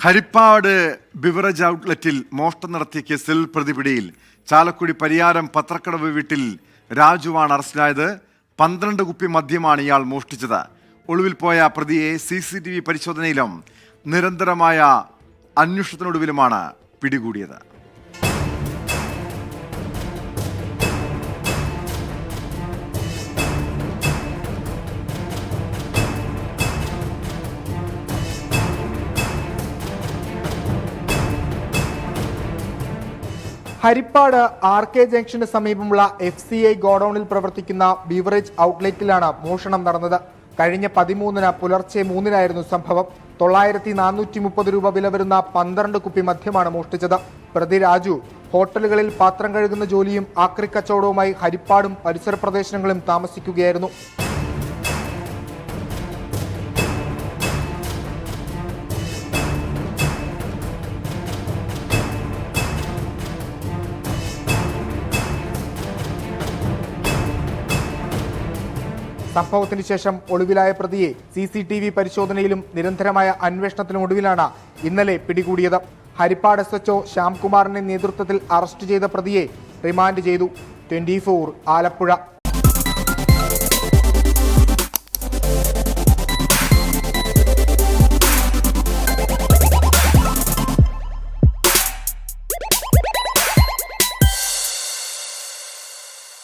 Harippad beverage ഔട്ട്ലെറ്റിൽ മോഷണം നടത്തിയ കേസിൽ പ്രതിപിടിയിൽ ചാലക്കുടി പരിയാരം പത്രക്കടവ് വീട്ടിൽ രാജുവാണ് അറസ്റ്റിലായത്. 12 കുപ്പി മദ്യമാണ് ഇയാൾ മോഷ്ടിച്ചത്. ഒളിവിൽ പോയ പ്രതിയെ CCTV പരിശോധനയിലും നിരന്തരമായ അന്വേഷണത്തിനൊടുവിലുമാണ് പിടികൂടിയത്. ഹരിപ്പാട് RK ജംഗ്ഷന് സമീപമുള്ള FCI ഗോഡൌണിൽ പ്രവർത്തിക്കുന്ന ബീവറേജ് ഔട്ട്ലെറ്റിലാണ് മോഷണം നടന്നത്. കഴിഞ്ഞ 13-ന് പുലർച്ചെ 3-നായിരുന്നു സംഭവം. 9430 രൂപ വില വരുന്ന 12 കുപ്പി മദ്യമാണ് മോഷ്ടിച്ചത്. പ്രതി രാജു ഹോട്ടലുകളിൽ പാത്രം കഴുകുന്ന ജോലിയും ആക്രി കച്ചവടവുമായി ഹരിപ്പാടും പരിസര പ്രദേശങ്ങളിലും താമസിക്കുകയായിരുന്നു. സംഭവത്തിന് ശേഷം ഒളിവിലായ പ്രതിയെ CCTV പരിശോധനയിലും നിരന്തരമായ അന്വേഷണത്തിനൊടുവിലാണ് ഇന്നലെ പിടികൂടിയത്. ഹരിപ്പാട് SHO ശ്യാംകുമാറിന്റെ നേതൃത്വത്തിൽ അറസ്റ്റ് ചെയ്ത പ്രതിയെ റിമാൻഡ് ചെയ്തു. 24 ആലപ്പുഴ.